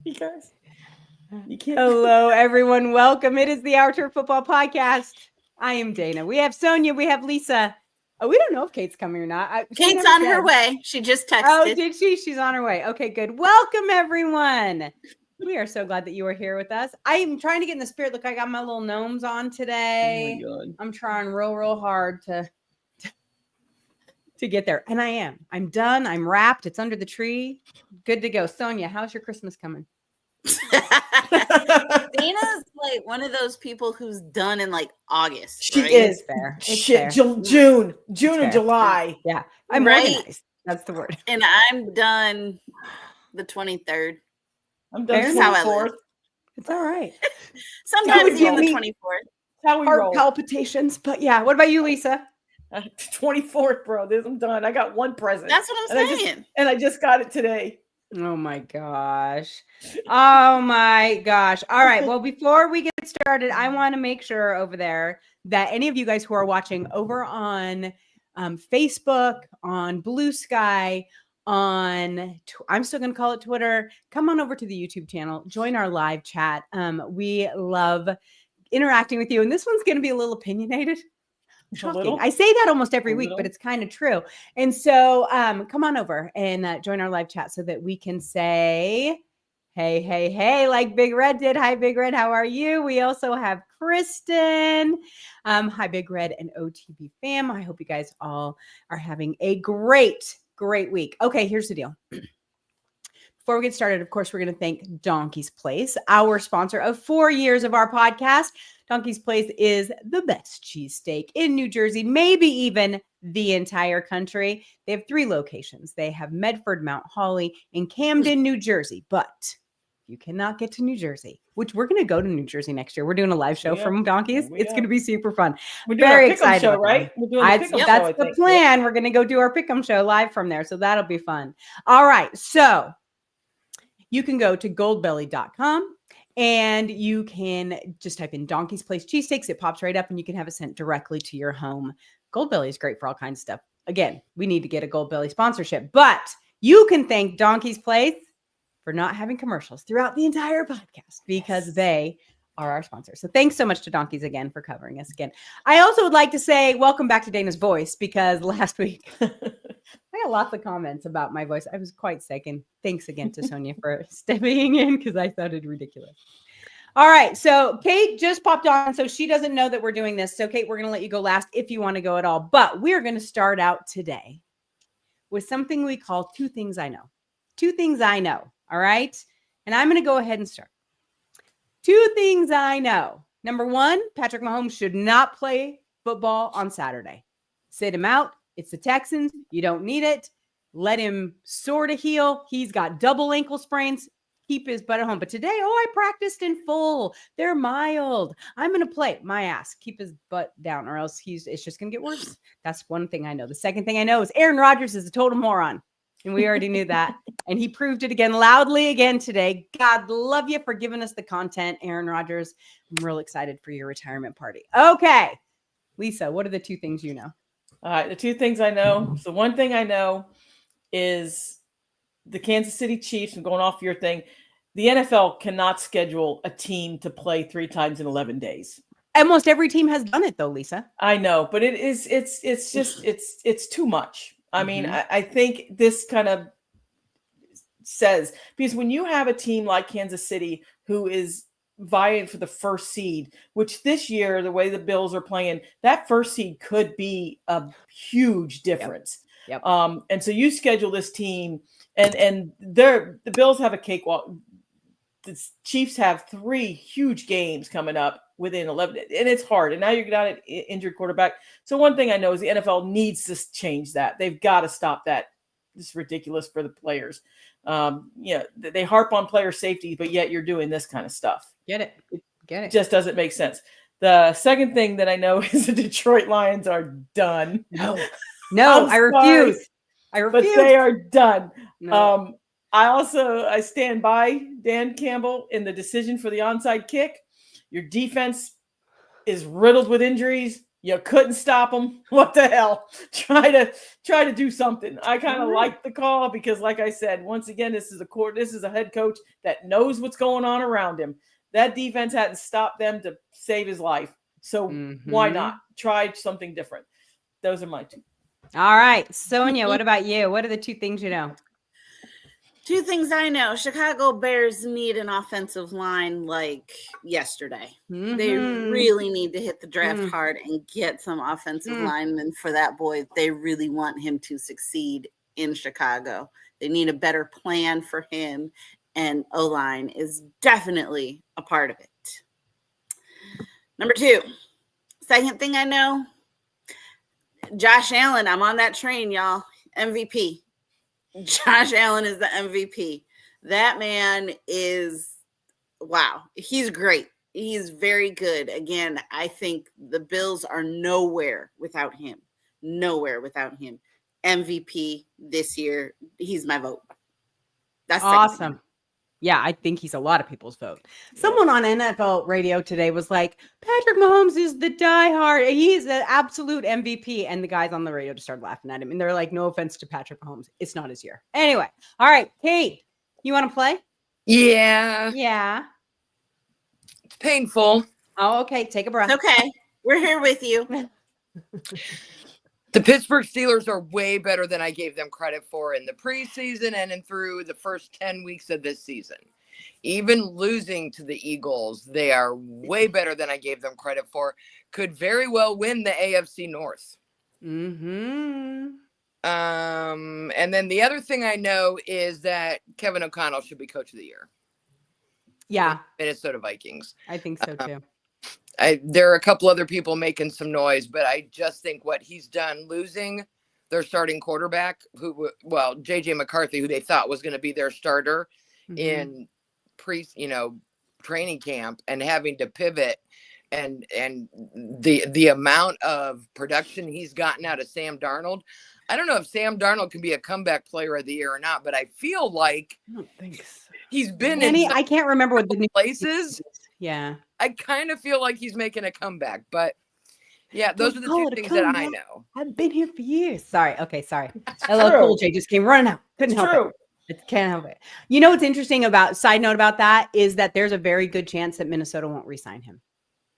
You guys, you can't. Hello, everyone. Welcome. It is the Our Turf Football Podcast. I am Dana. We have Sonia. We have Lisa. Oh, we don't know if Kate's coming or not. Kate's on her way. She just texted. Oh, did she? She's on her way. Okay, good. Welcome, everyone. We are so glad that you are here with us. I am trying to get in the spirit. Look, I got my little gnomes on today. Oh my God. I'm trying real hard to get there. And I am. I'm done. I'm wrapped. It's under the tree. Good to go. Sonia, how's your Christmas coming? Dana's like one of those people who's done in like August. She right? is fair. Shit, June and July. Yeah, I'm organized. That's the word. And I'm done the 23rd. I'm done. That's how I live. It's all right. Sometimes even the 24th. How we Heart roll. palpitations, but yeah. What about you, Lisa? 24th, bro. I'm done. I got one present. That's what I'm saying. I just got it today. Oh my gosh. Oh my gosh. All right. Well, before we get started, I want to make sure over there that any of you guys who are watching over on Facebook, on Blue Sky, I'm still going to call it Twitter, come on over to the YouTube channel, join our live chat. We love interacting with you. And this one's going to be a little opinionated. Shocking. I say that almost every week, but it's kind of true. And so come on over and join our live chat so that we can say, hey, like Big Red did. Hi, Big Red. How are you? We also have Kristen. Hi, Big Red and OTB fam. I hope you guys all are having a great week. Okay, here's the deal. Before we get started, of course, we're going to thank Donkey's Place, our sponsor of 4 years of our podcast. Donkey's Place is the best cheesesteak in New Jersey, maybe even the entire country. They have 3 locations. They have Medford, Mount Holly, and Camden, New Jersey. But you cannot get to New Jersey, which we're going to go to New Jersey next year. We're doing a live show from Donkey's. It's going to be super fun. We're doing very our excited. Show, right? We're doing the Pick'em That's show, the plan. We're going to go do our Pick'em show live from there. So that'll be fun. All right. So you can go to goldbelly.com. And you can just type in Donkey's Place cheesesteaks. It pops right up and you can have it sent directly to your home. Goldbelly is great for all kinds of stuff. Again, we need to get a Goldbelly sponsorship, but you can thank Donkey's Place for not having commercials throughout the entire podcast because they are our sponsor. So thanks so much to Donkeys again for covering us again. I also would like to say welcome back to Dana's voice because last week I got lots of comments about my voice. I was quite sick, and thanks again to Sonia for stepping in because I sounded ridiculous. All right, so Kate just popped on, so she doesn't know that we're doing this. So Kate, we're going to let you go last if you want to go at all. But we're going to start out today with something we call 2 things I know. 2 things I know, all right? And I'm going to go ahead and start. 2 things I know. Number 1, Patrick Mahomes should not play football on Saturday. Sit him out. It's the Texans. You don't need it. Let him sort of heal. He's got double ankle sprains. Keep his butt at home. But today, I practiced in full. They're mild. I'm going to play my ass. Keep his butt down or else it's just going to get worse. That's one thing I know. The second thing I know is Aaron Rodgers is a total moron. And we already knew that. And he proved it loudly again today. God love you for giving us the content, Aaron Rodgers. I'm real excited for your retirement party. Okay. Lisa, what are the 2 things you know? All right, the 2 things I know. So one thing I know is the Kansas City Chiefs, and going off your thing, the NFL cannot schedule a team to play 3 times in 11 days. Almost every team has done it though, Lisa. I know, but it's too much. I mean, I think this kind of says, because when you have a team like Kansas City who is vying for the first seed, which this year, the way the Bills are playing, that first seed could be a huge difference. Yep. And so you schedule this team, and the Bills have a cakewalk. The Chiefs have 3 huge games coming up within 11, and it's hard. And now you're down at injured quarterback. So one thing I know is the NFL needs to change that. They've got to stop that. It's ridiculous for the players. They harp on player safety, but yet you're doing this kind of stuff. Get it. It just doesn't make sense. The second thing that I know is the Detroit Lions are done. No, I refuse. But they are done. No. I stand by Dan Campbell in the decision for the onside kick. Your defense is riddled with injuries. You couldn't stop them. What the hell? Try to do something. I kind of like the call because, like I said, once again, this is a head coach that knows what's going on around him. That defense hadn't stopped them to save his life. So why not try something different? Those are my two. All right. Sonia, what about you? What are the two things you know? Two things I know. Chicago Bears need an offensive line like yesterday. They really need to hit the draft hard and get some offensive linemen for that boy. They really want him to succeed in Chicago. They need a better plan for him, and O-line is definitely a part of it. Number two, second thing I know, Josh Allen. I'm on that train, y'all. MVP. Josh Allen is the MVP. That man is, wow. He's great. He's very good. Again, I think the Bills are nowhere without him. Nowhere without him. MVP this year. He's my vote. That's awesome. Yeah, I think he's a lot of people's vote. Someone on NFL radio today was like, Patrick Mahomes is the diehard. He's an absolute MVP. And the guys on the radio just started laughing at him. And they're like, no offense to Patrick Mahomes. It's not his year. Anyway. All right. Kate, you want to play? Yeah. Yeah. It's painful. Oh, okay. Take a breath. Okay. We're here with you. The Pittsburgh Steelers are way better than I gave them credit for in the preseason and through the first 10 weeks of this season. Even losing to the Eagles, they are way better than I gave them credit for. Could very well win the AFC North. Mm-hmm. And then the other thing I know is that Kevin O'Connell should be coach of the year. Yeah. Minnesota Vikings. I think so too. There are a couple other people making some noise, but I just think what he's done, losing their starting quarterback, JJ McCarthy, who they thought was going to be their starter in training camp, and having to pivot, and the amount of production he's gotten out of Sam Darnold. I don't know if Sam Darnold can be a comeback player of the year or not, but I feel like I don't think so. He's been I can't remember what the new places. Yeah. I kind of feel like he's making a comeback, but yeah, those are the two things that I know. I've been here for years. Sorry. Okay. Sorry. LL Cool J just came running out. Couldn't help it. Can't help it. You know what's interesting side note about that is that there's a very good chance that Minnesota won't re-sign him.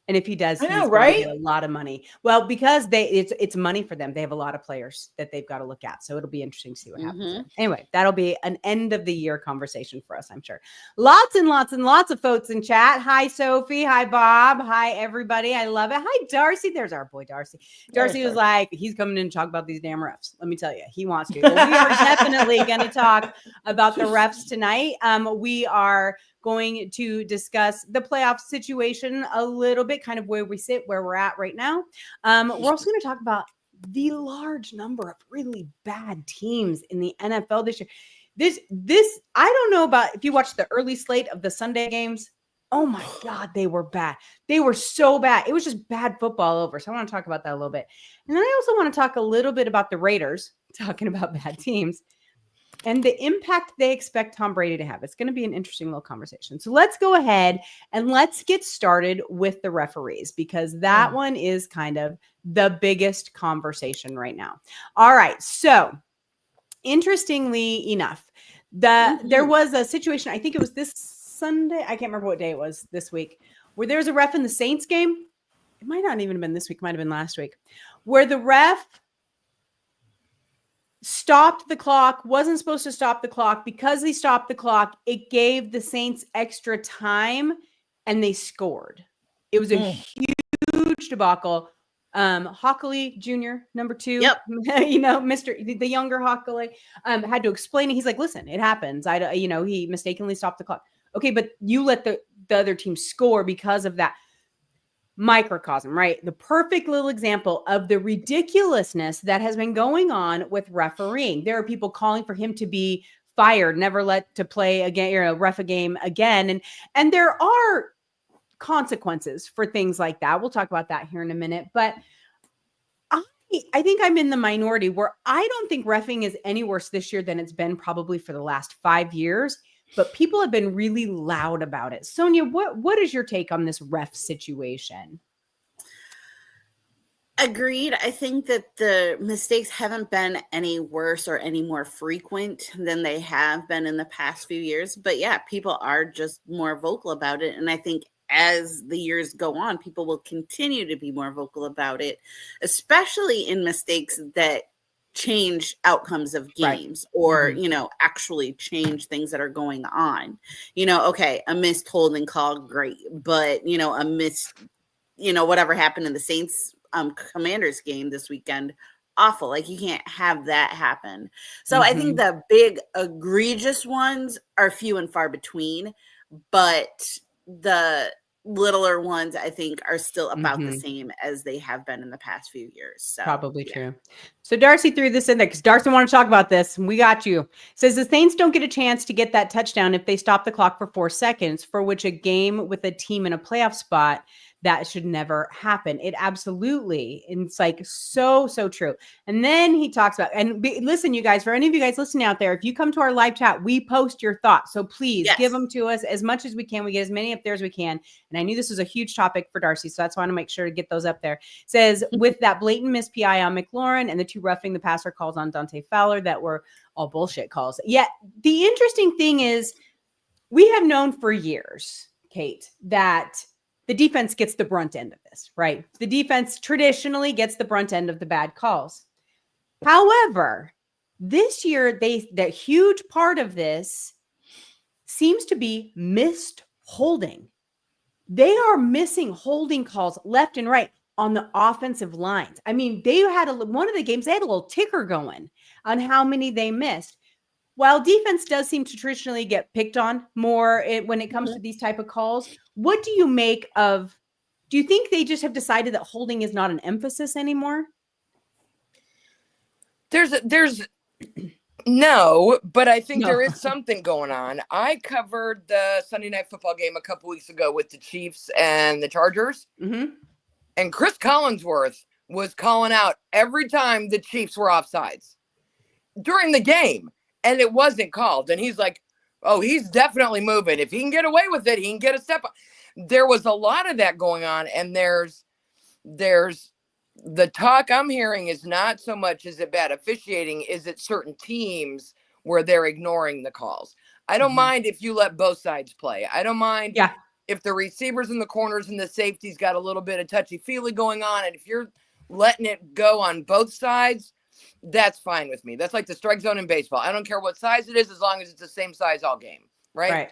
And if he does, he's going to get a lot of money. Well, because it's money for them. They have a lot of players that they've got to look at. So it'll be interesting to see what happens. Anyway, that'll be an end of the year conversation for us, I'm sure. Lots and lots and lots of folks in chat. Hi, Sophie. Hi, Bob. Hi, everybody. I love it. Hi, Darcy. There's our boy, Darcy. Darcy was like, he's coming in to talk about these damn refs. Let me tell you, he wants to. Well, we are definitely going to talk about the refs tonight. We are going to discuss the playoff situation a little bit, kind of where we sit, where we're at right now. We're also going to talk about the large number of really bad teams in the NFL this year. This, I don't know about if you watched the early slate of the Sunday games. Oh my God, they were bad. They were so bad. It was just bad football over. So I want to talk about that a little bit. And then I also want to talk a little bit about the Raiders, talking about bad teams, and the impact they expect Tom Brady to have. It's going to be an interesting little conversation. So let's go ahead and let's get started with the referees, because that one is kind of the biggest conversation right now. All right. So interestingly enough, there was a situation, I think it was this Sunday, I can't remember what day it was this week, where there was a ref in the Saints game. It might not even have been this week, it might have been last week, where the ref stopped the clock, wasn't supposed to stop the clock. Because he stopped the clock, it gave the Saints extra time and they scored. It was a huge debacle. Hockley Jr., number 2, the younger Hockley, had to explain it. He's like, listen, it happens. He mistakenly stopped the clock. Okay, but you let the other team score because of that. Microcosm, right? The perfect little example of the ridiculousness that has been going on with refereeing. There are people calling for him to be fired, never let to play again, ref a game again. And there are consequences for things like that. We'll talk about that here in a minute. But I think I'm in the minority where I don't think reffing is any worse this year than it's been probably for the last 5 years. But people have been really loud about it. Sonia, what is your take on this ref situation? Agreed. I think that the mistakes haven't been any worse or any more frequent than they have been in the past few years. But yeah, people are just more vocal about it. And I think as the years go on, people will continue to be more vocal about it, especially in mistakes that change outcomes of games or, actually change things that are going on. Okay, a missed holding call, great. But, a missed, whatever happened in the Saints Commanders game this weekend, awful. Like, you can't have that happen. So I think the big egregious ones are few and far between, but the littler ones I think are still about the same as they have been in the past few years. So probably true. So Darcy threw this in there because Darcy wanted to talk about this, and we got you. Says the Saints don't get a chance to get that touchdown if they stop the clock for 4 seconds, for which a game with a team in a playoff spot, that should never happen. It absolutely, and it's like so true. And then he talks about, listen, you guys, for any of you guys listening out there, if you come to our live chat, we post your thoughts. So please give them to us as much as we can. We get as many up there as we can. And I knew this was a huge topic for Darcy, so that's why I want to make sure to get those up there. Says with that blatant miss PI on McLaurin and the 2 roughing the passer calls on Dante Fowler that were all bullshit calls. Yet the interesting thing is we have known for years, Kate, that the defense gets the brunt end of this, right? The defense traditionally gets the brunt end of the bad calls. However, this year, the huge part of this seems to be missed holding. They are missing holding calls left and right on the offensive lines. I mean, they had one of the games, they had a little ticker going on how many they missed. While defense does seem to traditionally get picked on more when it comes to these type of calls, what do you make of, do you think they just have decided that holding is not an emphasis anymore? There's no, but I think there is something going on. I covered the Sunday Night Football game a couple weeks ago with the Chiefs and the Chargers. And Chris Collinsworth was calling out every time the Chiefs were offsides during the game. And it wasn't called. And he's like, oh, he's definitely moving. If he can get away with it, he can get a step up. There was a lot of that going on. And there's the talk I'm hearing is not so much is it bad officiating, is it certain teams where they're ignoring the calls. I don't mind if you let both sides play. I don't mind if the receivers and the corners and the safeties got a little bit of touchy-feely going on. And if you're letting it go on both sides, that's fine with me. That's like the strike zone in baseball. I don't care what size it is as long as it's the same size all game. Right.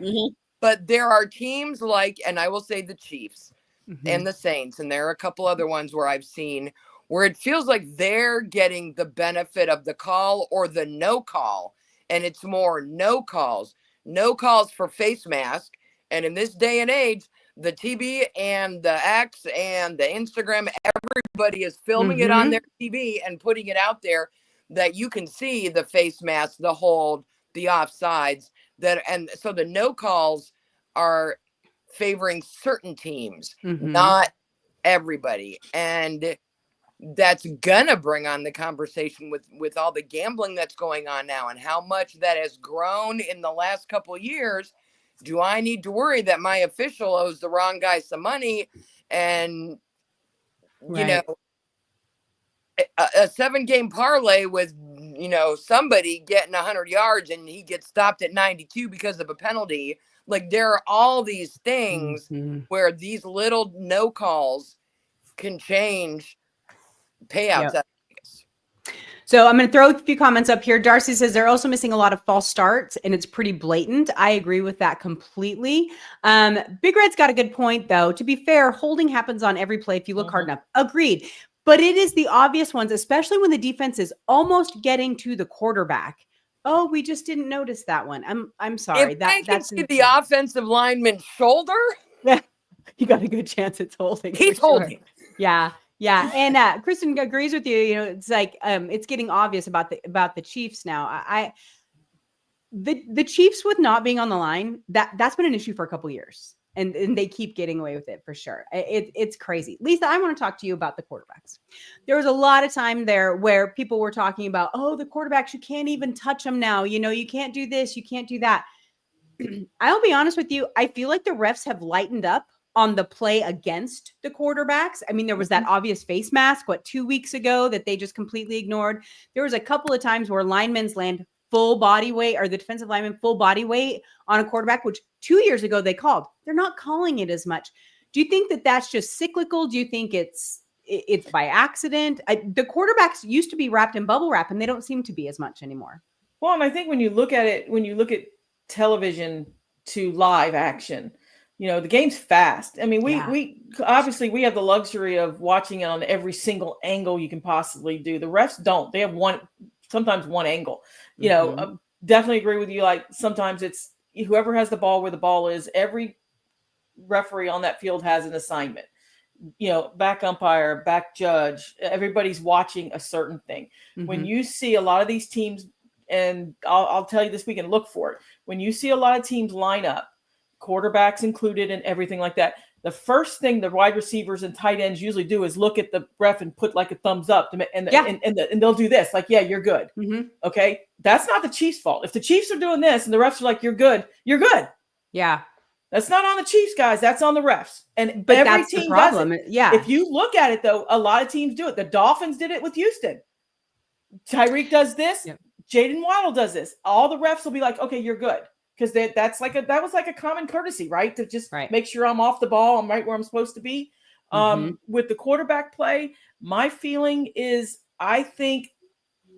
But there are teams like, and I will say the Chiefs and the Saints, and there are a couple other ones where I've seen where it feels like they're getting the benefit of the call or the no call. And it's more no calls for face mask. And in this day and age, the TV and the X and the Instagram, everybody is filming it on their TV and putting it out there that you can see the face mask, the hold, the offsides. And so the no calls are favoring certain teams, not everybody. And that's gonna bring on the conversation with all the gambling that's going on now and how much that has grown in the last couple of years. Do I need to worry that my official owes the wrong guy some money? And, you know, a 7-game parlay with, somebody getting 100 yards and he gets stopped at 92 because of a penalty. Like, there are all these things where these little no calls can change payouts. So I'm going to throw a few comments up here. Darcy says they're also missing a lot of false starts, and it's pretty blatant. I agree with that completely. Big Red's got a good point, though. To be fair, holding happens on every play if you look hard enough. Agreed. But it is the obvious ones, especially when the defense is almost getting to the quarterback. Oh, we just didn't notice that one. I'm sorry. If I can see the offensive lineman's shoulder, you got a good chance it's holding. He's holding. Yeah. Yeah. And Kristen agrees with you. It's like it's getting obvious about the Chiefs now. The Chiefs with not being on the line, that's been an issue for a couple of years. And they keep getting away with it for sure. It's crazy. Lisa, I want to talk to you about the quarterbacks. There was a lot of time there where people were talking about, oh, the quarterbacks, you can't even touch them now. You can't do this. You can't do that. I'll be honest with you. I feel like the refs have lightened up on the play against the quarterbacks. I mean, there was that obvious face mask, 2 weeks ago that they just completely ignored. There was a couple of times where linemen's land full body weight, or the defensive lineman full body weight on a quarterback, which 2 years ago they called. They're not calling it as much. Do you think that that's just cyclical? Do you think it's by accident? The quarterbacks used to be wrapped in bubble wrap, and they don't seem to be as much anymore. Well, and I think when you look at television to live action, the game's fast. I mean, we obviously we have the luxury of watching it on every single angle you can possibly do. The refs don't. They have sometimes one angle. Definitely agree with you. Like sometimes it's whoever has the ball where the ball is. Every referee on that field has an assignment. Back umpire, back judge. Everybody's watching a certain thing. When you see a lot of these teams, and I'll tell you this weekend, look for it. When you see a lot of teams line up, quarterbacks included and everything like that, the first thing the wide receivers and tight ends usually do is look at the ref and put like a thumbs up, and they'll do this, like, yeah, you're good. Okay, that's not the Chiefs' fault. If the Chiefs are doing this and the refs are like, you're good, you're good. Yeah, that's not on the Chiefs, guys. That's on the refs. But every that's team the problem. Does it. Yeah. If you look at it though, a lot of teams do it. The Dolphins did it with Houston. Tyreek does this. Yep. Jaden Waddle does this. All the refs will be like, okay, you're good. Because that was like a common courtesy, right? To just make sure I'm off the ball. I'm right where I'm supposed to be. With the quarterback play, my feeling is I think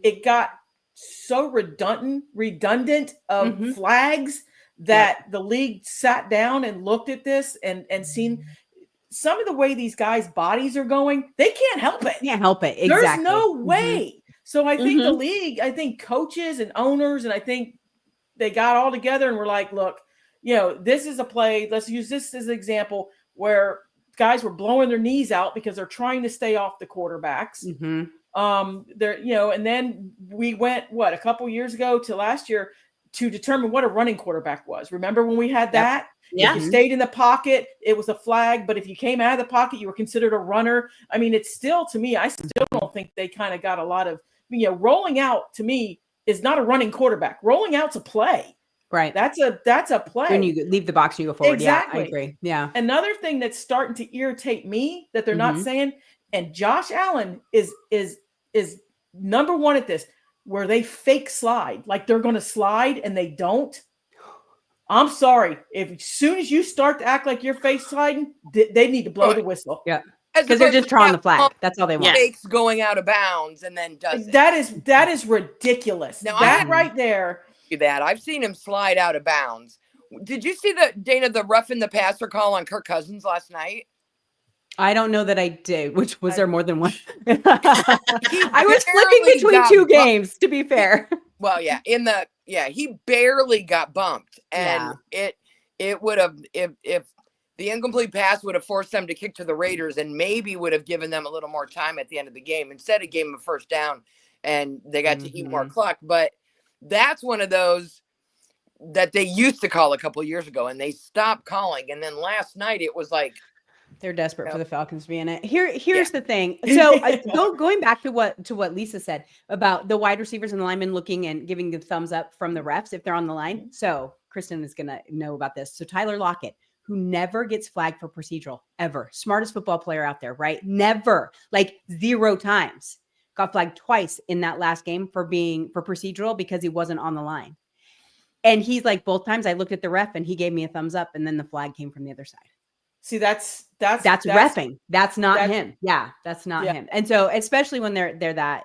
it got so redundant of flags that the league sat down and looked at this and seen some of the way these guys' bodies are going. They can't help it. Can't help it. Exactly. There's no way. So I think the league, I think coaches and owners, and I think they got all together and were like, look, this is a play. Let's use this as an example where guys were blowing their knees out because they're trying to stay off the quarterbacks. And then we went, a couple years ago to last year to determine what a running quarterback was. Remember when we had that? Yeah. If you stayed in the pocket, it was a flag. But if you came out of the pocket, you were considered a runner. I mean, it's still, to me, I still don't think they kind of got a lot of, rolling out to me is not a running quarterback. Rolling out's a play. Right. That's a play. When you leave the box and you go forward. Exactly. Yeah, I agree. Yeah. Another thing that's starting to irritate me that they're not saying, and Josh Allen is number one at this, where they fake slide, like they're going to slide and they don't. I'm sorry. As soon as you start to act like you're fake sliding, they need to blow the whistle. Yeah. Because they're just drawing the flag. That's all they want. Fakes going out of bounds and then does it. That is ridiculous. Now, that right there. That I've seen him slide out of bounds. Did you see the rough in the passer call on Kirk Cousins last night? I don't know that I did. Which was there more than one? I was flipping between two games, to be fair. Well, yeah, he barely got bumped, and it would have if the incomplete pass would have forced them to kick to the Raiders and maybe would have given them a little more time at the end of the game. Instead, it gave them a first down, and they got to eat more clock. But that's one of those that they used to call a couple of years ago, and they stopped calling. And then last night, it was like, they're desperate for the Falcons to be in it. Here's the thing. So going back to what Lisa said about the wide receivers and the linemen looking and giving the thumbs up from the refs if they're on the line. So Kristen is going to know about this. So Tyler Lockett, who never gets flagged for procedural ever, smartest football player out there, right? Never, like 0 times, got flagged twice in that last game for procedural because he wasn't on the line. And he's like, both times I looked at the ref and he gave me a thumbs up, and then the flag came from the other side. See, that's reffing. That's not him. Yeah, that's not him. And so, especially when they're that,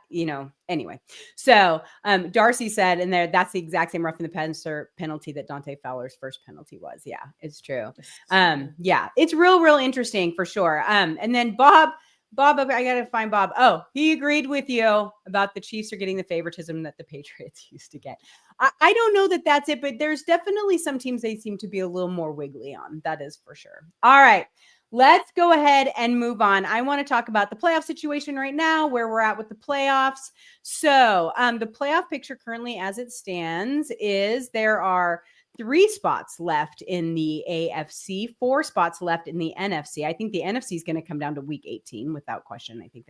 anyway. So Darcy said in there, that's the exact same roughing the passer penalty that Dante Fowler's first penalty was. Yeah, it's true. Yeah, it's real interesting for sure. And then Bob, I got to find Bob. Oh, he agreed with you about the Chiefs are getting the favoritism that the Patriots used to get. I don't know that that's it, but there's definitely some teams they seem to be a little more wiggly on. That is for sure. All right, let's go ahead and move on. I want to talk about the playoff situation right now, where we're at with the playoffs. So the playoff picture currently as it stands is there are 3 spots left in the AFC, 4 spots left in the NFC. I think the NFC is going to come down to week 18 without question. I think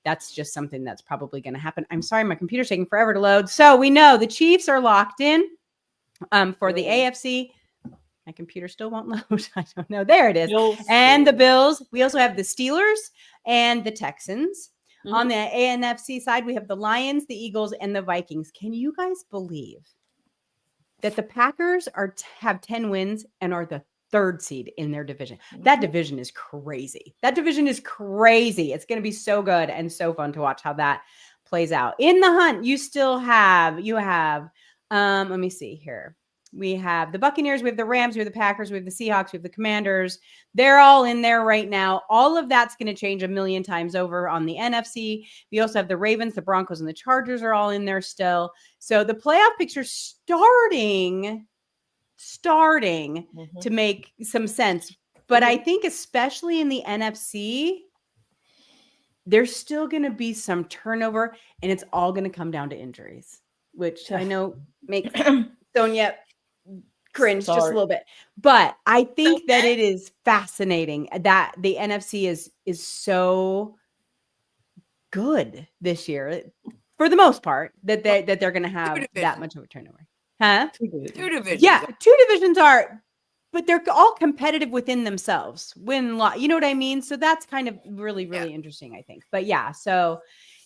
that's just something that's probably going to happen. I'm sorry, my computer's taking forever to load. So we know the Chiefs are locked in for the AFC. My computer still won't load. I don't know. There it is. Bills. And the Bills. We also have the Steelers and the Texans. Mhm. On the ANFC side, we have the Lions, the Eagles, and the Vikings. Can you guys believe that the Packers have 10 wins and are the 3rd seed in their division? That division is crazy. That division is crazy. It's going to be so good and so fun to watch how that plays out. In the hunt, you have, let me see here. We have the Buccaneers, we have the Rams, we have the Packers, we have the Seahawks, we have the Commanders. They're all in there right now. All of that's going to change a million times over on the NFC. We also have the Ravens, the Broncos, and the Chargers are all in there still. So the playoff picture starting to make some sense. But I think especially in the NFC, there's still going to be some turnover, and it's all going to come down to injuries, which I know makes Sonia cringe just a little bit. But I think that it is fascinating that the NFC is so good this year, for the most part, that they're going to have that much of a turnover. Huh? Two divisions. Yeah, 2 divisions are, but they're all competitive within themselves. Win, loss, you know what I mean? So that's kind of really interesting, I think. But yeah, so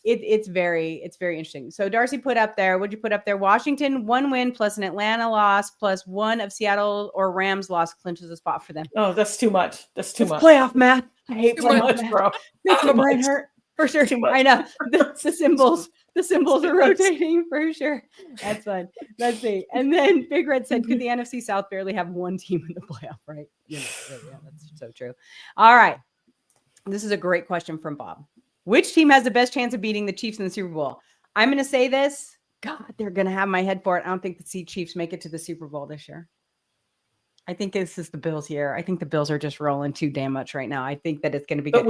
it's very interesting. So Darcy put up there, what'd you put up there? Washington 1 win plus an Atlanta loss plus 1 of Seattle or Rams loss clinches a spot for them. Oh, that's too much. That's too much. Playoff math. I hate Too playoff much, math. bro. Makes my Too brain much. hurt. For sure. Too much. I know. The symbols are rotating for sure. That's fun. Let's see. And then Big Red said, could the NFC South barely have 1 team in the playoff, right? Yeah, that's so true. All right. This is a great question from Bob. Which team has the best chance of beating the Chiefs in the Super Bowl? I'm going to say this. God, they're going to have my head for it. I don't think the Chiefs make it to the Super Bowl this year. I think this is the Bills year. I think the Bills are just rolling too damn much right now. I think that it's going to be good.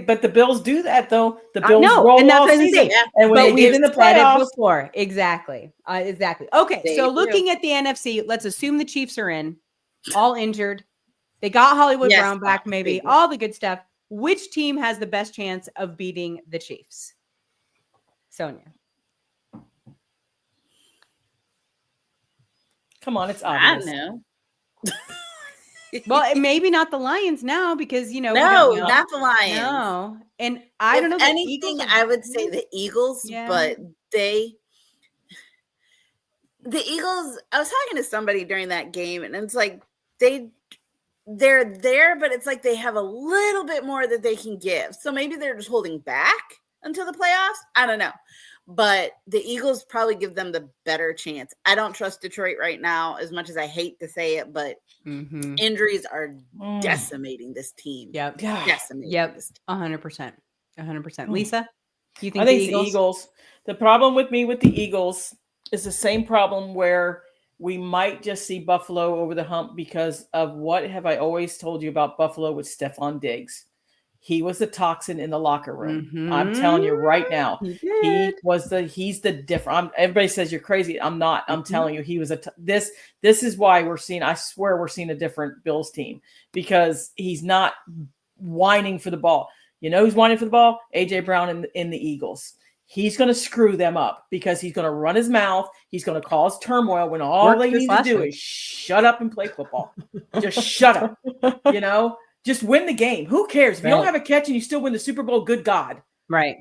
But the Bills do that though. The Bills roll and that's all what I'm season. saying. And when But they we've get in the said it playoffs, before. Exactly. Okay, They so do. looking at the NFC, let's assume the Chiefs are in, all injured. They got Hollywood Yes, Brown back, maybe they do. all the good stuff. Which team has the best chance of beating the Chiefs? Sonia. come on, it's I obvious. know. Well, maybe not the Lions now because we No, don't know. not the Lions. No, and I don't know. If the anything, Eagles are- I would say the Eagles, Yeah. but the Eagles, I was talking to somebody during that game, and it's like they're there, but it's like they have a little bit more that they can give. So maybe they're just holding back until the playoffs. I don't know. But the Eagles probably give them the better chance. I don't trust Detroit right now, as much as I hate to say it, but injuries are decimating this team. Yep. Decimating this team. 100%. 100%. Lisa, you think I think it's the Eagles. The problem with the Eagles is the same problem where we might just see Buffalo over the hump because of what have I always told you about Buffalo with Stephon Diggs. He was the toxin in the locker room. I'm telling you right now. He's the different. Everybody says you're crazy. I'm not. I'm telling you, he was this is why I swear we're seeing a different Bills team because he's not whining for the ball. You know who's whining for the ball? AJ Brown in the Eagles. He's going to screw them up because he's going to run his mouth. He's going to cause turmoil when all they need to do is shut up and play football. Just shut up. Just win the game. Who cares? If you don't have a catch and you still win the Super Bowl, good God. Right.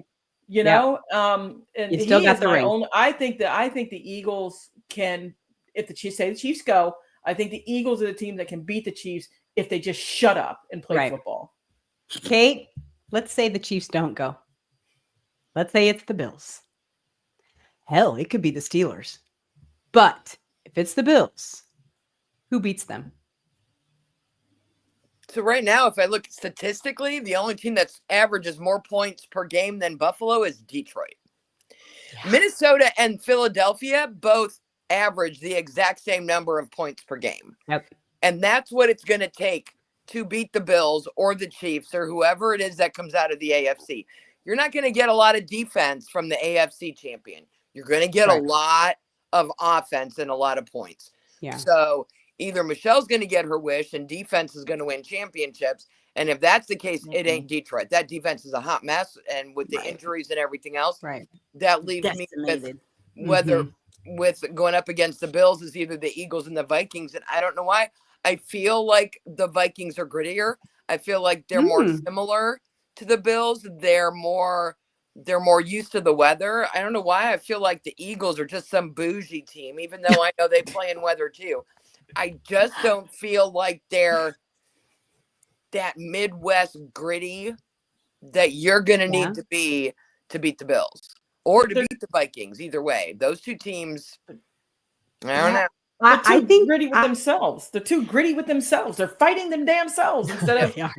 And you still got the ring. I think the Eagles can, if the Chiefs go, I think the Eagles are the team that can beat the Chiefs if they just shut up and play football. Kate, let's say the Chiefs don't go. Let's say it's the Bills. Hell, it could be the Steelers. But if it's the Bills, who beats them? So right now, if I look statistically, the only team that's averages more points per game than Buffalo is Detroit. Yeah. Minnesota and Philadelphia both average the exact same number of points per game. Yep. And that's what it's going to take to beat the Bills or the Chiefs or whoever it is that comes out of the AFC. You're not going to get a lot of defense from the AFC champion. You're going to get a lot of offense and a lot of points. Yeah. So either Michelle's going to get her wish and defense is going to win championships. And if that's the case, it ain't Detroit. That defense is a hot mess. And with the injuries and everything else, that leaves me with whether with going up against the Bills is either the Eagles and the Vikings. And I don't know why. I feel like the Vikings are grittier. I feel like they're more similar to the Bills. They're more used to the weather. I don't know why I feel like the Eagles are just some bougie team, even though I know they play in weather too. I just don't feel like they're that Midwest gritty that you're going to need to be to beat the Bills or to beat the Vikings. Either way, those two teams, I don't know. I think gritty with themselves. They're too gritty with themselves. They're fighting them damn selves instead of. Yep.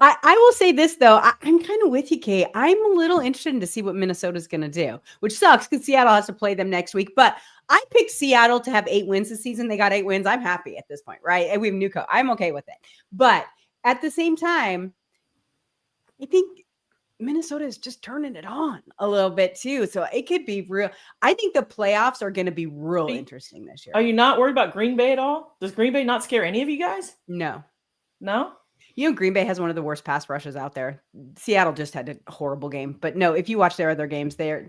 I will say this though. I'm kind of with you, Kate. I'm a little interested to see what Minnesota's going to do, which sucks because Seattle has to play them next week. But I picked Seattle to have 8 wins this season. They got 8 wins. I'm happy at this point, right? And we have new coach. I'm okay with it. But at the same time, I think Minnesota is just turning it on a little bit too. So it could be real. I think the playoffs are going to be real interesting this year. Are you not worried about Green Bay at all? Does Green Bay not scare any of you guys? No. No? You know, Green Bay has one of the worst pass rushes out there. Seattle just had a horrible game. But no, if you watch their other games, they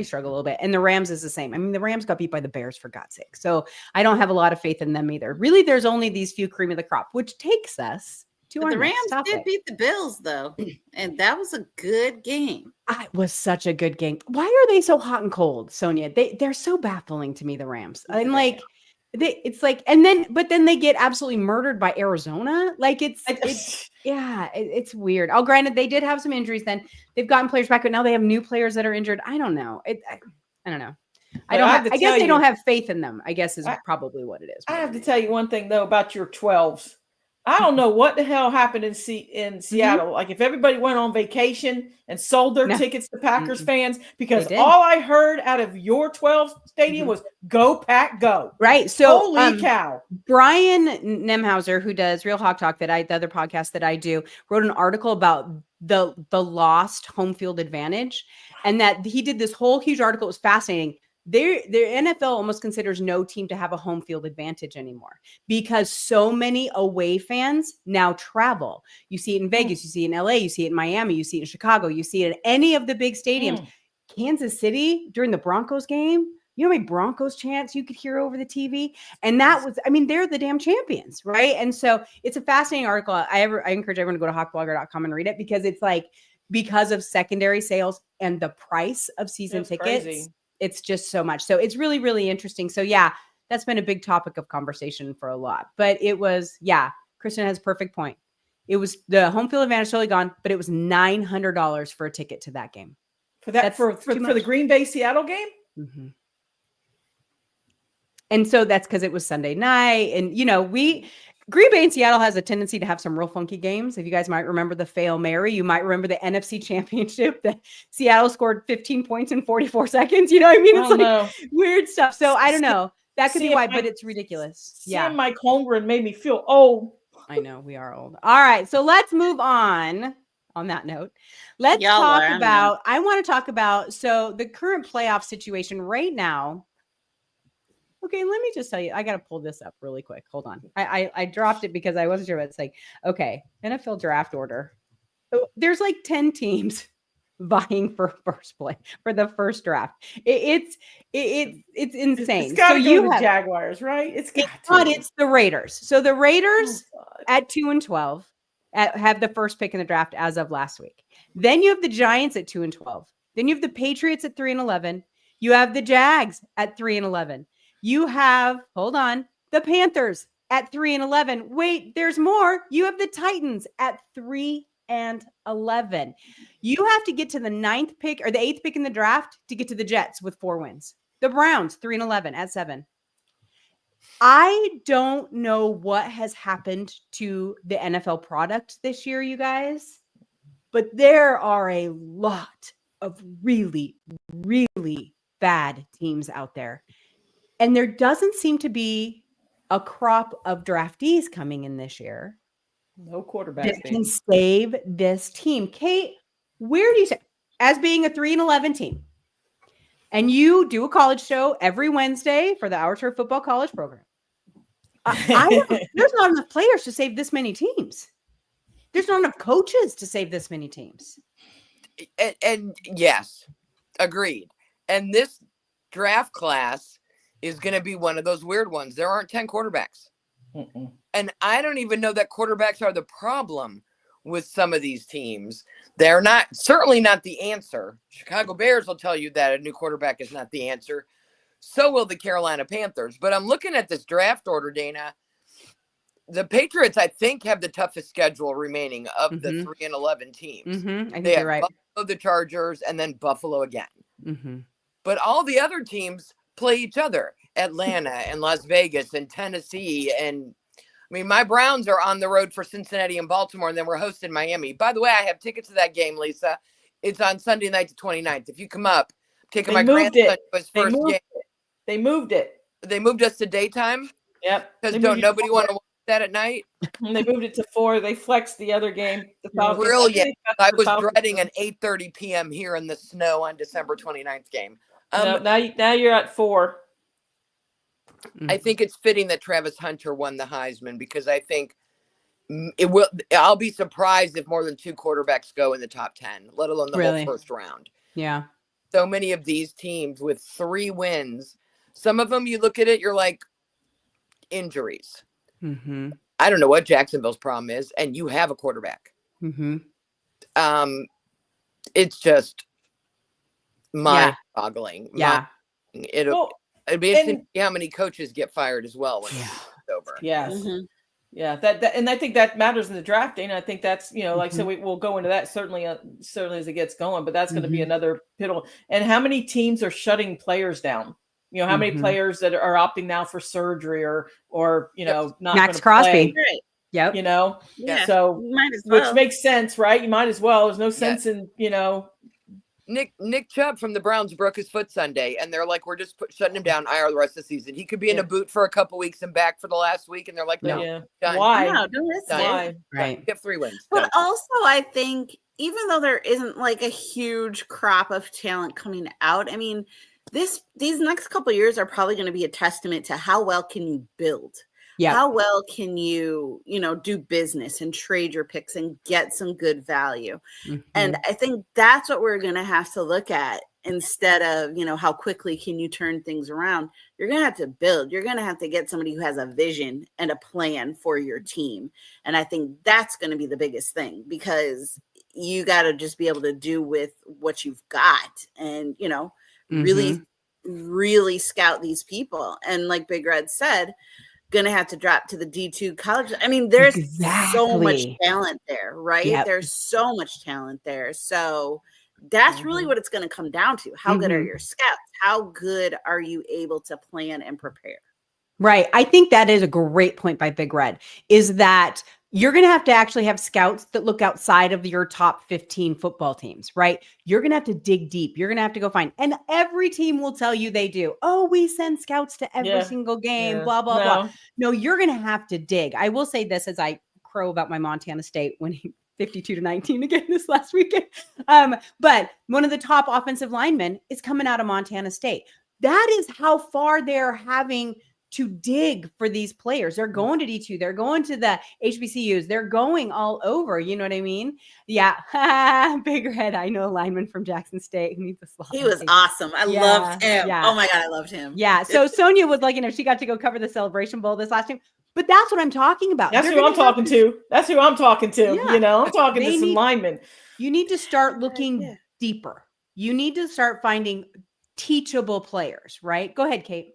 struggle a little bit. And the Rams is the same. I mean, the Rams got beat by the Bears, for God's sake. So I don't have a lot of faith in them either. Really, there's only these few cream of the crop, which takes us to our the Rams topic. did beat the Bills, though. And that was a good game. It was such a good game. Why are they so hot and cold, Sonia? They're so baffling to me, the Rams. I'm like... it's like, but then they get absolutely murdered by Arizona. Like it's weird. Oh, granted, they did have some injuries. Then they've gotten players back, but now they have new players that are injured. I don't know. I don't know. I guess they don't have faith in them, I guess is probably what it is. I have to tell you one thing though about your 12s. I don't know what the hell happened in Seattle. Like if everybody went on vacation and sold their tickets to Packers fans, because all I heard out of your 12 stadium was "Go Pack, go!" Right. So holy cow! Brian Nemhauser, who does Real Hawk Talk, the other podcast that I do, wrote an article about the lost home field advantage, and that he did this whole huge article. It was fascinating. The NFL almost considers no team to have a home field advantage anymore because so many away fans now travel. You see it in Vegas, you see it in LA, you see it in Miami, you see it in Chicago, you see it in any of the big stadiums. Kansas City during the Broncos game, you know how many Broncos chants you could hear over the TV? And that was, I mean, they're the damn champions, right? And so it's a fascinating article. I encourage everyone to go to hawkblogger.com and read it because it's like, because of secondary sales and the price of season tickets. Crazy. It's just so much. So it's really, really interesting. So yeah, that's been a big topic of conversation for a lot. But it was, Kristen has a perfect point. It was the home field advantage totally gone, but it was $900 for a ticket to that game. For the Green Bay Seattle game? Mm-hmm. And so that's because it was Sunday night. And, you know, Green Bay and Seattle has a tendency to have some real funky games. If you guys might remember the Fail Mary, you might remember the NFC Championship that Seattle scored 15 points in 44 seconds. You know what I mean? It's weird stuff. So I don't know. That could be why, but it's ridiculous. Seeing Mike Holmgren made me feel old. I know we are old. All right. So let's move on. On that note, I want to talk about, so the current playoff situation right now. Okay, let me just tell you, I got to pull this up really quick. Hold on. I dropped it because I wasn't sure what it's like. Okay, NFL draft order. So there's like 10 teams vying for first place for the first draft. It's insane. It's got to go to the Jaguars, right? It's the Raiders. So the Raiders at 2-12 have the first pick in the draft as of last week. Then you have the Giants at 2-12. Then you have the Patriots at 3-11. You have the Jags at 3-11. You have, the Panthers at 3-11. Wait, there's more. You have the Titans at 3-11. You have to get to the 9th pick or the 8th pick in the draft to get to the Jets with 4 wins. The Browns, 3-11 at 7. I don't know what has happened to the NFL product this year, you guys, but there are a lot of really, really bad teams out there. And there doesn't seem to be a crop of draftees coming in this year. No quarterback that can save this team. Kate, where do you say, as being a 3-11 team, and you do a college show every Wednesday for the Our Turf Football College program, there's not enough players to save this many teams. There's not enough coaches to save this many teams. And yes, agreed. And this draft class is going to be one of those weird ones. There aren't 10 quarterbacks. And I don't even know that quarterbacks are the problem with some of these teams. They're certainly not the answer. Chicago Bears will tell you that a new quarterback is not the answer. So will the Carolina Panthers. But I'm looking at this draft order, Dana. The Patriots, I think, have the toughest schedule remaining of the 3-11 teams. I think They you're have right. Buffalo, the Chargers, and then Buffalo again. But all the other teams play each other. Atlanta and Las Vegas and Tennessee. And I mean, my Browns are on the road for Cincinnati and Baltimore, and then we're hosting Miami. By the way, I have tickets to that game, Lisa. It's on Sunday night, the 29th. If you come up, taking my grandson to his first game. They moved it. They moved us to daytime? Yep. Because don't nobody want to watch that at night? And they moved it to 4. They flexed the other game. The Falcons. Brilliant. I was dreading an 8:30 p.m. here in the snow on December 29th game. No, now you're at 4. I think it's fitting that Travis Hunter won the Heisman because I think I'll be surprised if more than 2 quarterbacks go in the top 10, let alone the whole first round. Yeah. So many of these teams with 3 wins, some of them you look at it, you're like, injuries. I don't know what Jacksonville's problem is, and you have a quarterback. It's just mind-boggling. Yeah. It'd be interesting to see how many coaches get fired as well when it's over. Yes. Yeah, that and I think that matters in the draft, Dana. I think that's, like I said, we'll go into that certainly as it gets going, but that's going to be another pivotal. And how many teams are shutting players down? How many players that are opting now for surgery or not Max Crosby. Play, yep. So might as well. Which makes sense, right? You might as well. There's no sense in, Nick Chubb from the Browns broke his foot Sunday, and they're like, we're just shutting him down IR the rest of the season. He could be in a boot for a couple weeks and back for the last week, and they're like, no, done. Why? No, don't listen. Why? Right. Get 3 wins. But also, I think even though there isn't like a huge crop of talent coming out, I mean, these next couple of years are probably going to be a testament to how well can you build. Yeah. How well can you, do business and trade your picks and get some good value? And I think that's what we're going to have to look at instead of, how quickly can you turn things around? You're going to have to build. You're going to have to get somebody who has a vision and a plan for your team. And I think that's going to be the biggest thing because you got to just be able to do with what you've got and, really, really scout these people. And like Big Red said, going to have to drop to the D2 college. I mean, there's so much talent there, right? Yep. There's so much talent there. So that's really what it's going to come down to. How good are your scouts? How good are you able to plan and prepare? Right. I think that is a great point by Big Red, is that you're going to actually have scouts that look outside of your top 15 football teams, right? You're going to have to dig deep. You're going to have to go find, and every team will tell you they do. Oh, we send scouts to every single game, blah, blah, blah. No, you're going to have to dig. I will say this as I crow about my Montana State winning 52-19 again this last weekend. But one of the top offensive linemen is coming out of Montana State. That is how far they're having to dig for these players. They're going to D2. They're going to the HBCUs. They're going all over. You know what I mean? Yeah. Big Red. I know a lineman from Jackson State who needs a slot. He was awesome. I loved him. Yeah. Oh my God, I loved him. Yeah. So Sonia was like, she got to go cover the Celebration Bowl this last time. But that's what I'm talking about. That's who I'm talking to. That's who I'm talking to. Yeah. I'm talking to some linemen. You need to start looking deeper. You need to start finding teachable players, right? Go ahead, Kate.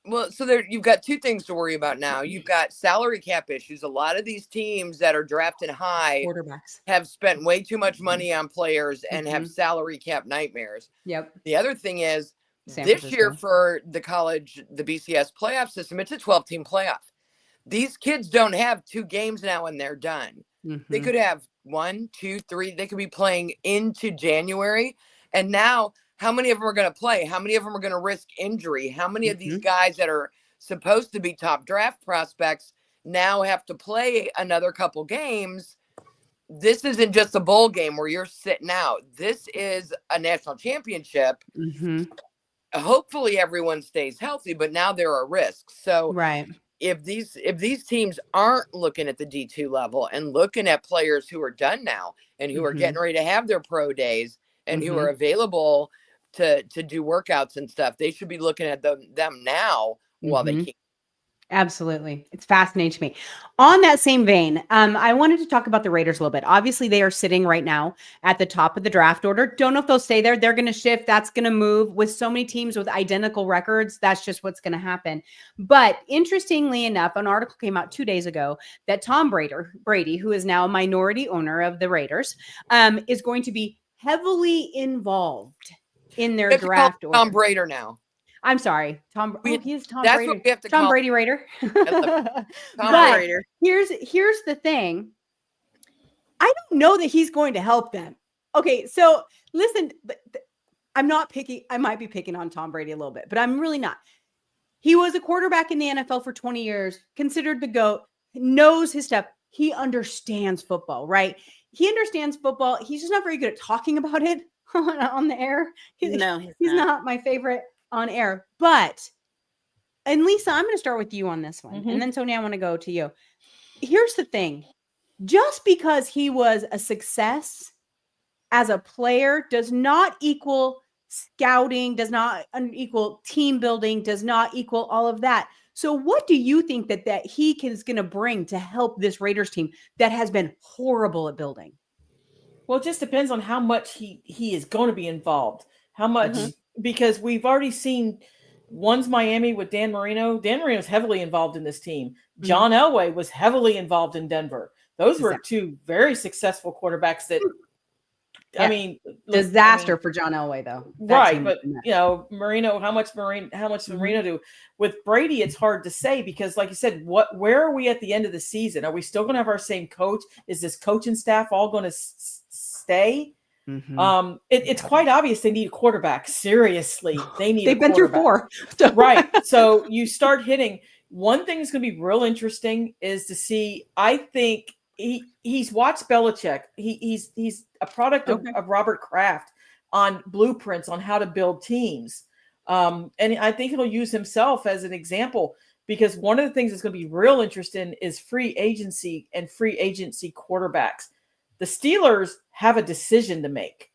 Well, so you've got 2 things to worry about now. You've got salary cap issues. A lot of these teams that are drafted high quarterbacks have spent way too much money on players and have salary cap nightmares. Yep. The other thing is this year for the BCS playoff system, it's a 12-team playoff. These kids don't have 2 games now and they're done. They could have 1, 2, 3. They could be playing into January. And now, how many of them are going to play? How many of them are going to risk injury? How many of these guys that are supposed to be top draft prospects now have to play another couple games? This isn't just a bowl game where you're sitting out. This is a national championship. Hopefully everyone stays healthy, but now there are risks. So if these teams aren't looking at the D2 level and looking at players who are done now and who are getting ready to have their pro days and who are available to do workouts and stuff, they should be looking at them now while they can. Absolutely. It's fascinating to me. On that same vein, I wanted to talk about the Raiders a little bit. Obviously, they are sitting right now at the top of the draft order. Don't know if they'll stay there. They're going to shift. That's going to move. With so many teams with identical records, that's just what's going to happen. But interestingly enough, an article came out 2 days ago that Tom Brady, who is now a minority owner of the Raiders, is going to be heavily involved in their draft order. Tom Brady now. I'm sorry, Tom. He is Tom That's Brady. what we have to Tom call Brady Raider. Tom But Raider. here's the thing. I don't know that he's going to help them. Okay, so listen, I'm not picking. I might be picking on Tom Brady a little bit, but I'm really not. He was a quarterback in the NFL for 20 years, considered the GOAT, knows his stuff. He understands football, right? He understands football. He's just not very good at talking about it on the air. No, he's not my favorite on air. But, and Lisa, I'm going to start with you on this one. And then Sonia, I want to go to you. Here's the thing. Just because he was a success as a player does not equal scouting, does not equal team building, does not equal all of that. So what do you think that he is going to bring to help this Raiders team that has been horrible at building? Well, it just depends on how much he is going to be involved. How much, because we've already seen one's Miami with Dan Marino. Dan Marino is heavily involved in this team. John Elway was heavily involved in Denver. Those were two very successful quarterbacks that, Yeah. I mean, disaster for John Elway though. Right. But Marino, how much Marino do with Brady? It's hard to say because like you said, where are we at the end of the season? Are we still going to have our same coach? Is this coaching staff all going to stay? It's quite obvious they need a quarterback. Seriously. They've been through 4. So. Right. So you start hitting. One thing that's going to be real interesting is to see, I think he's watched Belichick. He's a product of Robert Kraft on blueprints on how to build teams. And I think he'll use himself as an example because one of the things that's going to be real interesting is free agency and free agency quarterbacks. The Steelers have a decision to make.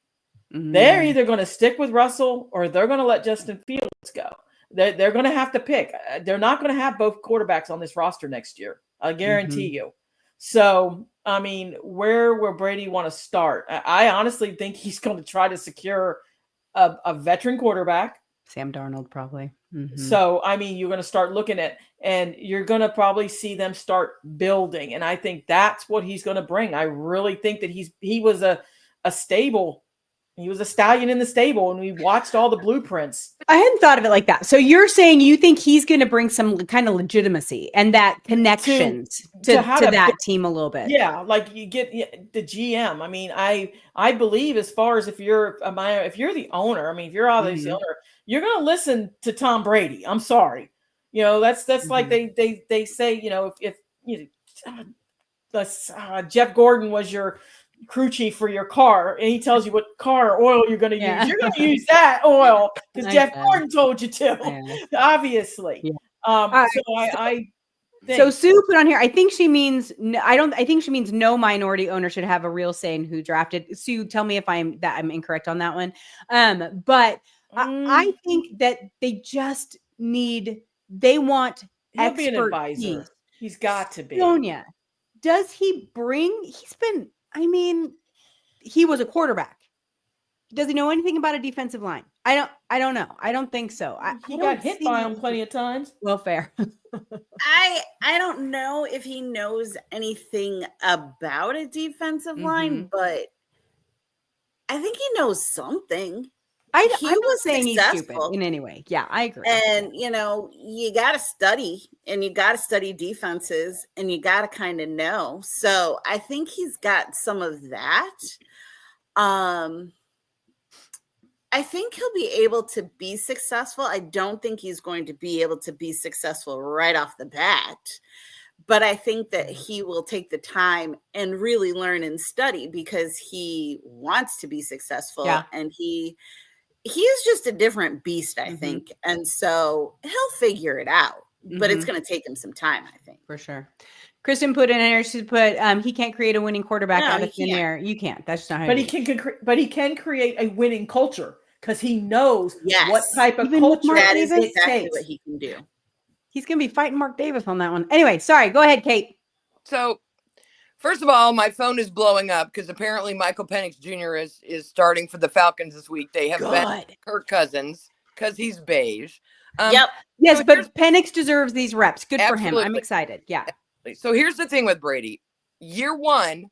They're either going to stick with Russell or they're going to let Justin Fields go. They're going to have to pick. They're not going to have both quarterbacks on this roster next year. I guarantee you. So, I mean, where will Brady want to start? I honestly think he's going to try to secure a veteran quarterback. Sam Darnold, probably. So, I mean, you're going to start looking at, and you're going to probably see them start building. And I think that's what he's going to bring. I really think that he was a stable. He was a stallion in the stable, and we watched all the blueprints. I hadn't thought of it like that. So you're saying you think he's going to bring some kind of legitimacy and that connections to that team a little bit. Yeah, like you get the GM. I mean, I believe as far as if you're the owner, I mean, if you're obviously the owner, you're going to listen to Tom Brady. I'm sorry. That's like they say, if Jeff Gordon was your crew chief for your car and he tells you what car oil you're going to use, you're going to use that oil because Jeff Gordon told you to, obviously. So Sue put on here, I think she means no minority owner should have a real say in who drafted. Sue, tell me if I'm incorrect on that one. But I think that they want he'll be an advisor. He's got to be. Sonia, does he bring, he was a quarterback. Does he know anything about a defensive line? I don't know. I don't think so. He got hit by him plenty of times. Well, fair. I don't know if he knows anything about a defensive line, but I think he knows something. I'm not saying he's stupid in any way. Yeah, I agree. And, you got to study and you got to study defenses and you got to kind of know. So I think he's got some of that. I think he'll be able to be successful. I don't think he's going to be able to be successful right off the bat. But I think that he will take the time and really learn and study because he wants to be successful. Yeah. And he is just a different beast, I think. And so he'll figure it out, but it's going to take him some time, I think. For sure. Kristen put in there, she put, he can't create a winning quarterback out of thin air. You can't. That's just not how he can create a winning culture because he knows what type of culture that is exactly what he can do. He's going to be fighting Mark Davis on that one. Anyway, sorry. Go ahead, Kate. So, first of all, my phone is blowing up because apparently Michael Penix Jr. is starting for the Falcons this week. They have bet Kirk Cousins because he's beige. Yep. Yes, so but Penix deserves these reps. Good for him. Absolutely. I'm excited. Yeah. So here's the thing with Brady. Year one,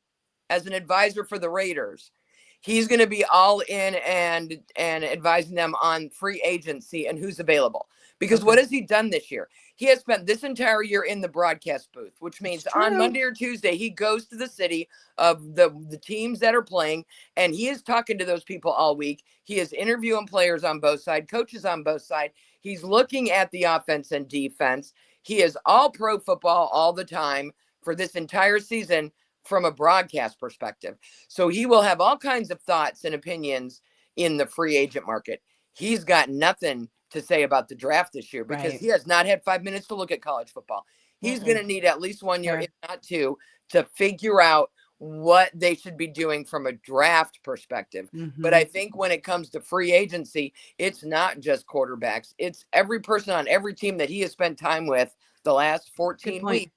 as an advisor for the Raiders, he's going to be all in and advising them on free agency and who's available. Because what has he done this year? He has spent this entire year in the broadcast booth, which means on Monday or Tuesday, he goes to the city of the teams that are playing, and he is talking to those people all week. He is interviewing players on both sides, coaches on both sides. He's looking at the offense and defense. He is all pro football all the time for this entire season from a broadcast perspective. So he will have all kinds of thoughts and opinions in the free agent market. He's got nothing to say about the draft this year because he has not had 5 minutes to look at college football. He's going to need at least 1 year, if not two, to figure out what they should be doing from a draft perspective. But I think when it comes to free agency, it's not just quarterbacks. It's every person on every team that he has spent time with the last 14 weeks.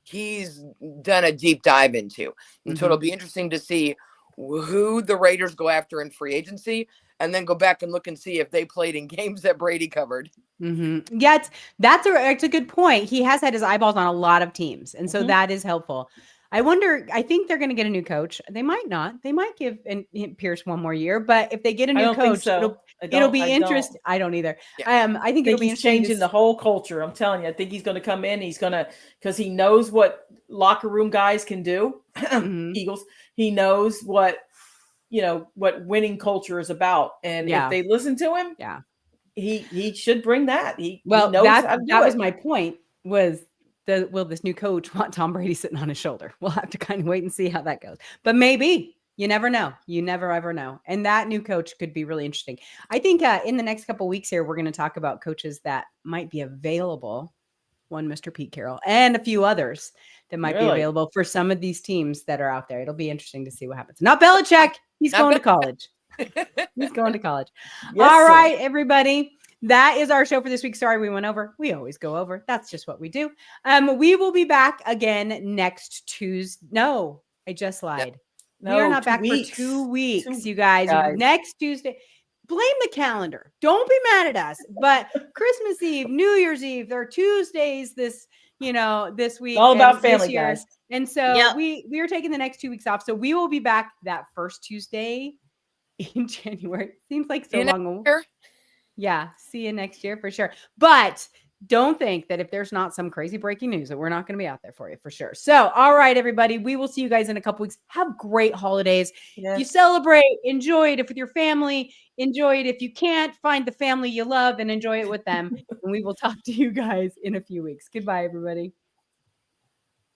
He's done a deep dive into. And so it'll be interesting to see who the Raiders go after in free agency and then go back and look and see if they played in games that Brady covered. Yeah, that's a good point. He has had his eyeballs on a lot of teams. And so that is helpful. I wonder, I think they're going to get a new coach. They might not. They might give Pierce one more year, but if they get a new coach, it'll be interesting. I don't either. Yeah. I think it'll be changing the whole culture. I'm telling you, I think he's going to come in. He's going to, because he knows what locker room guys can do. Eagles. He knows what winning culture is about. And if they listen to him, he should bring that. He knows how to do that it. was my point was, will this new coach want Tom Brady sitting on his shoulder? We'll have to kind of wait and see how that goes. But maybe. You never know. You never, ever know. And that new coach could be really interesting. I think in the next couple of weeks here, we're going to talk about coaches that might be available. One, Mr. Pete Carroll, and a few others that might be available for some of these teams that are out there. It'll be interesting to see what happens. Not Belichick. He's going to college. He's going to college. All right, everybody. That is our show for this week. Sorry we went over. We always go over. That's just what we do. We will be back again next Tuesday. No, I just lied. No, we are not back for 2 weeks, you guys. Next Tuesday. Blame the calendar. Don't be mad at us. But Christmas Eve, New Year's Eve, there are Tuesdays this week. All about family, guys. And so we are taking the next 2 weeks off. So we will be back that first Tuesday in January. Seems like so long. Yeah. See you next year for sure. But don't think that if there's not some crazy breaking news that we're not going to be out there for you for sure. So, all right, everybody, we will see you guys in a couple weeks. Have great holidays. If you celebrate, enjoy it with your family. Enjoy it. If you can't, find the family you love and enjoy it with them. And we will talk to you guys in a few weeks. Goodbye, everybody.